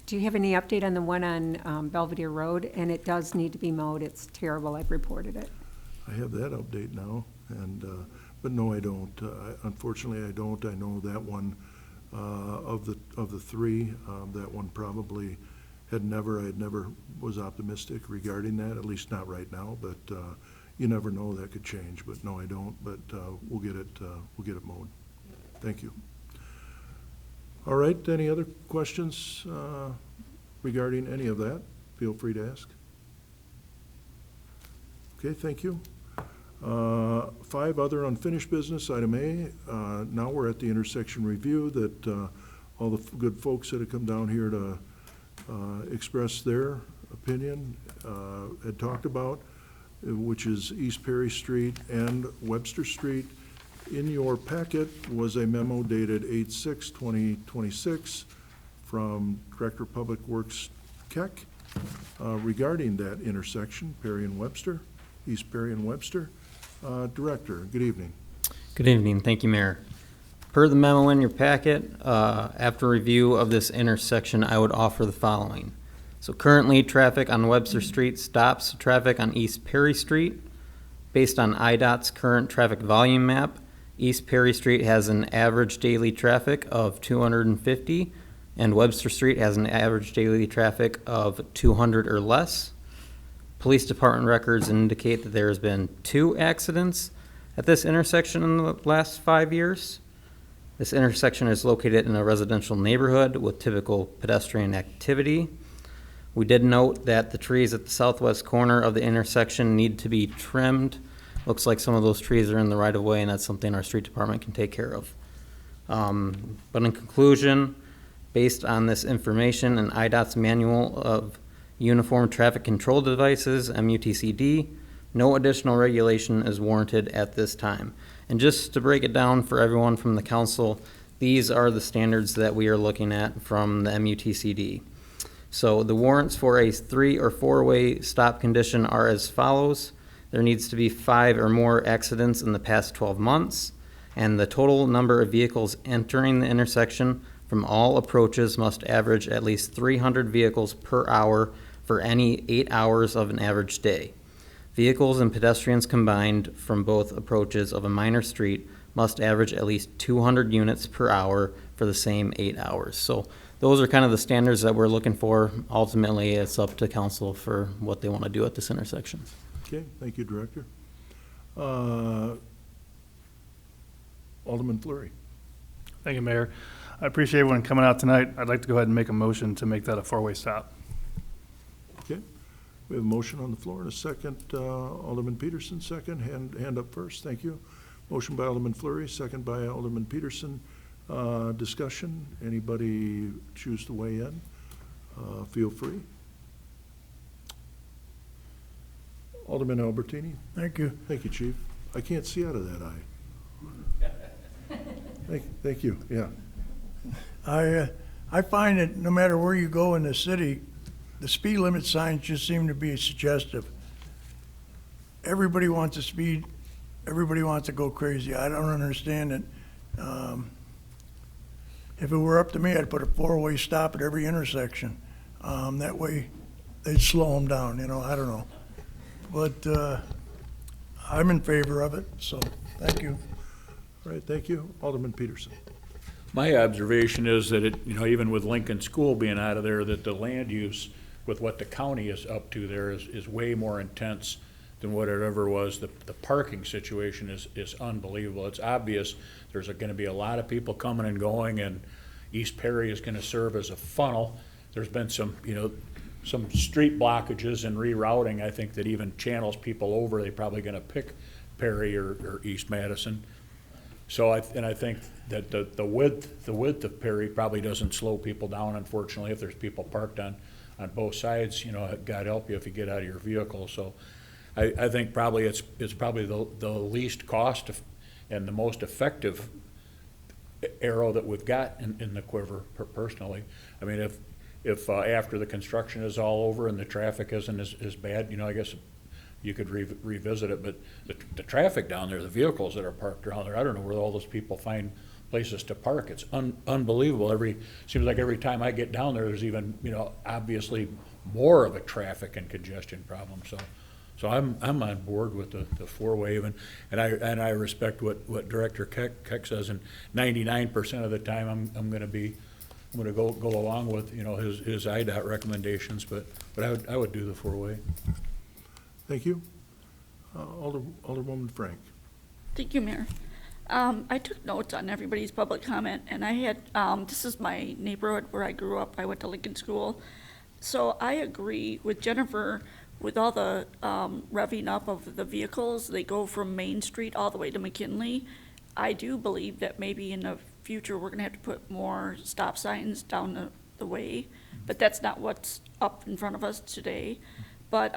Do you have any update on the one on Belvedere Road? And it does need to be mowed. It's terrible. I've reported it. I have that update now, and but no, I don't. Unfortunately, I don't. I know that one of the 3, that one probably I never was optimistic regarding that, at least not right now. But you never know, that could change. But no, I don't. But we'll get it mowed. Thank you. All right. Any other questions regarding any of that? Feel free to ask. Okay. Thank you. 5, other unfinished business, item A. Now we're at the intersection review that all the good folks that have come down here to express their opinion had talked about, which is East Perry Street and Webster Street. In your packet was a memo dated 8/6/2026 from Director of Public Works Keck regarding that intersection, Perry and Webster, East Perry and Webster. Director, good evening. Good evening. Thank you, Mayor. Per the memo in your packet, after review of this intersection, I would offer the following. So currently, traffic on Webster Street stops traffic on East Perry Street. Based on IDOT's current traffic volume map, East Perry Street has an average daily traffic of 250, and Webster Street has an average daily traffic of 200 or less. Police department records indicate that there has been 2 accidents at this intersection in the last 5 years. This intersection is located in a residential neighborhood with typical pedestrian activity. We did note that the trees at the southwest corner of the intersection need to be trimmed. Looks like some of those trees are in the right of way, and that's something our street department can take care of. But in conclusion, based on this information and IDOT's Manual of Uniform Traffic Control Devices, MUTCD, no additional regulation is warranted at this time. And just to break it down for everyone from the council, these are the standards that we are looking at from the MUTCD. So the warrants for a 3 or 4-way stop condition are as follows. There needs to be 5 or more accidents in the past 12 months, and the total number of vehicles entering the intersection from all approaches must average at least 300 vehicles per hour for any 8 hours of an average day. Vehicles and pedestrians combined from both approaches of a minor street must average at least 200 units per hour for the same 8 hours. So those are kind of the standards that we're looking for. Ultimately, it's up to council for what they want to do at this intersection. Okay, thank you, Director. Alderman Fleury. Thank you, Mayor. I appreciate everyone coming out tonight. I'd like to go ahead and make a motion to make that a 4-way stop. Okay, we have a motion on the floor and a second. Alderman Peterson, second. Hand up first. Thank you. Motion by Alderman Fleury, second by Alderman Peterson. Discussion. Anybody choose to weigh in? Feel free. Alderman Albertini. Thank you. Thank you, Chief. I can't see out of that eye. Thank you. Yeah. I find that no matter where you go in the city, the speed limit signs just seem to be suggestive. Everybody wants to speed. Everybody wants to go crazy. I don't understand it. If it were up to me, I'd put a 4-way stop at every intersection. That way, they'd slow them down, you know, I don't know. But I'm in favor of it, so thank you. All right, thank you. Alderman Peterson. My observation is that it, even with Lincoln School being out of there, that the land use with what the county is up to there is way more intense than what it ever was. The parking situation is unbelievable. It's obvious there's going to be a lot of people coming and going, and East Perry is going to serve as a funnel. There's been some, some street blockages and rerouting, I think, that even channels people over. They're probably going to pick Perry or East Madison. So I think that the width of Perry probably doesn't slow people down, unfortunately, if there's people parked on both sides. God help you if you get out of your vehicle. So I think probably it's probably the least cost and the most effective arrow that we've got in the quiver, personally. I mean, if after the construction is all over and the traffic isn't as bad, I guess you could revisit it, but the traffic down there, the vehicles that are parked around there, I don't know where all those people find places to park. It's unbelievable. Seems like every time I get down there, there's even, obviously more of a traffic and congestion problem. So I'm on board with the 4-way, and I respect what Director Keck says, and 99% of the time I'm going to go along with his IDOT recommendations, but I would do the 4-way. Thank you. Alderwoman Frank. Thank you, Mayor. I took notes on everybody's public comment, and I had, this is my neighborhood where I grew up. I went to Lincoln School. So I agree with Jennifer with all the revving up of the vehicles. They go from Main Street all the way to McKinley. I do believe that maybe in the future we're going to have to put more stop signs down the way, but that's not what's up in front of us today. But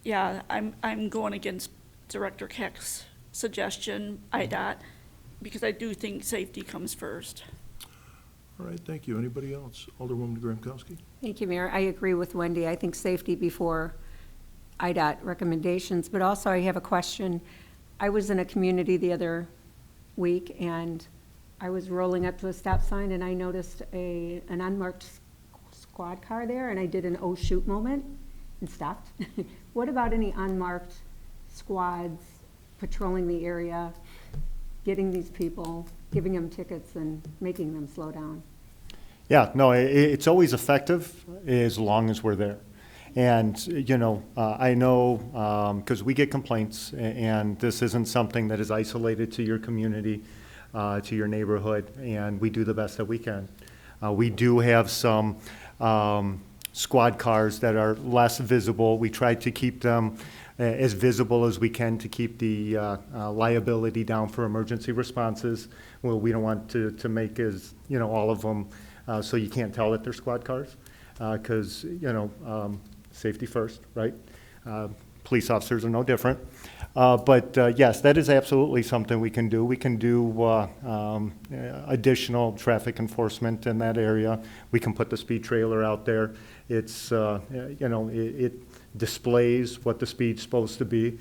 yeah, I'm going against Director Keck's suggestion, IDOT, because I do think safety comes first. All right, thank you. Anybody else? Alderwoman Graham-Kowski. Thank you, Mayor. I agree with Wendy. I think safety before IDOT recommendations, but also I have a question. I was in a community the other week, and I was rolling up to a stop sign, and I noticed an unmarked squad car there, and I did an oh shoot moment and stopped. What about any unmarked squads patrolling the area, getting these people, giving them tickets and making them slow down? Yeah, no, it's always effective as long as we're there. And, you know, I know, because we get complaints, and this isn't something that is isolated to your community, to your neighborhood, and we do the best that we can. We do have some squad cars that are less visible. We try to keep them as visible as we can to keep the liability down for emergency responses. Well, we don't want to make as, you know, all of them so you can't tell that they're squad cars, because, you know, safety first, right? Police officers are no different. But yes, that is absolutely something we can do. We can do additional traffic enforcement in that area. We can put the speed trailer out there. It's, you know, it displays what the speed's supposed to be.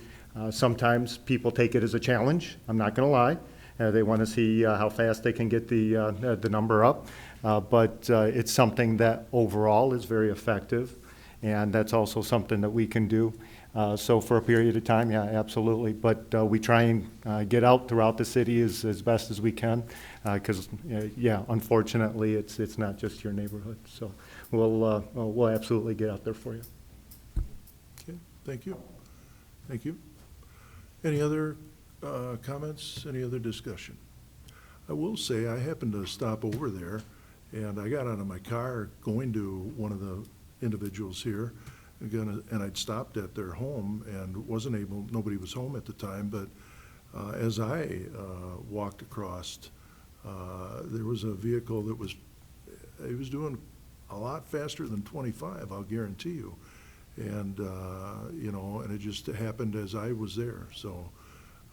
Sometimes people take it as a challenge, I'm not gonna lie. They want to see how fast they can get the number up. But it's something that overall is very effective. And that's also something that we can do. So for a period of time, yeah, absolutely. But we try and get out throughout the city as best as we can, because, yeah, unfortunately, it's not just your neighborhood. So we'll absolutely get out there for you. Okay, thank you. Thank you. Any other comments, any other discussion? I will say I happened to stop over there, and I got out of my car going to one of the individuals here, and I'd stopped at their home and wasn't able, nobody was home at the time, but as I walked across, there was a vehicle that was doing a lot faster than 25, I'll guarantee you. And, you know, and it just happened as I was there. So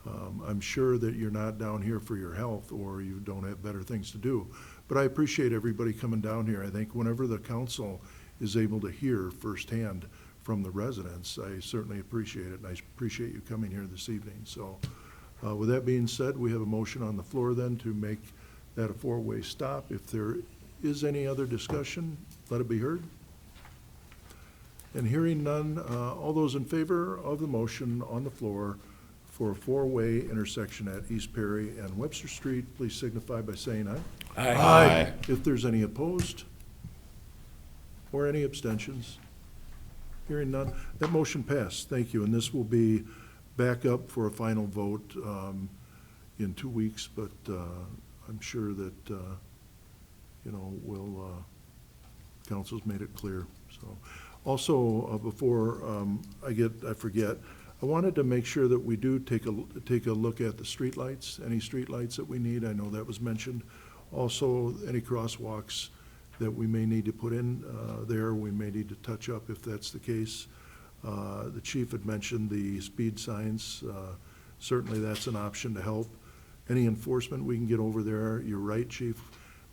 I'm sure that you're not down here for your health or you don't have better things to do. But I appreciate everybody coming down here. I think whenever the council is able to hear firsthand from the residents, I certainly appreciate it, and I appreciate you coming here this evening. So with that being said, we have a motion on the floor then to make that a four-way stop. If there is any other discussion, let it be heard. And hearing none, all those in favor of the motion on the floor for a four-way intersection at East Perry and Webster Street, please signify by saying aye. Aye. Aye. If there's any opposed or any abstentions, hearing none, that motion passed. Thank you. And this will be back up for a final vote in 2 weeks, but I'm sure that, you know, council's made it clear. So, also, before I forget, I wanted to make sure that we do take a look at the streetlights, any streetlights that we need. I know that was mentioned. Also, any crosswalks that we may need to put in there, we may need to touch up if that's the case. The chief had mentioned the speed signs. Certainly that's an option to help. Any enforcement we can get over there, you're right, chief.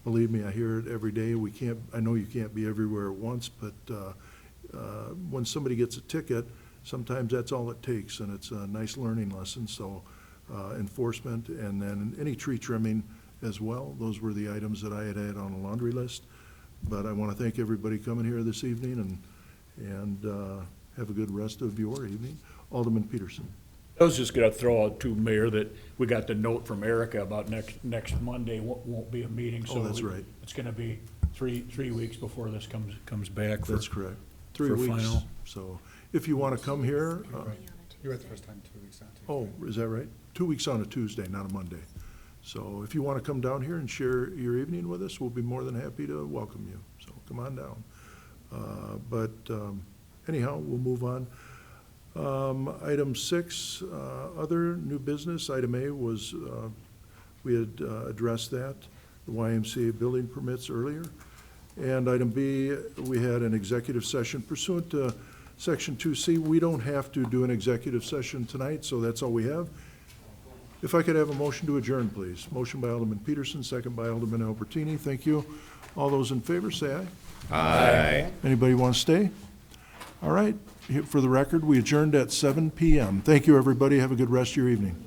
Believe me, I hear it every day. I know you can't be everywhere at once, but when somebody gets a ticket, sometimes that's all it takes, and it's a nice learning lesson. So enforcement, and then any tree trimming as well. Those were the items that I had on a laundry list. But I want to thank everybody coming here this evening, and have a good rest of your evening. Alderman Peterson. I was just gonna throw out to Mayor that we got the note from Erica about next Monday won't be a meeting, so. Oh, that's right. It's gonna be three weeks before this comes back. That's correct. 3 weeks. Final. So if you want to come here. You were at the first time 2 weeks on Tuesday. Oh, is that right? 2 weeks on a Tuesday, not a Monday. So if you want to come down here and share your evening with us, we'll be more than happy to welcome you. So come on down. But anyhow, we'll move on. Item 6, other new business. Item A was, we had addressed that, the YMCA building permits earlier. And item B, we had an executive session pursuant to Section 2C. We don't have to do an executive session tonight, so that's all we have. If I could have a motion to adjourn, please. Motion by Alderman Peterson, second by Alderman Albertini. Thank you. All those in favor, say aye. Aye. Anybody want to stay? All right. For the record, we adjourned at 7 p.m. Thank you, everybody. Have a good rest of your evening.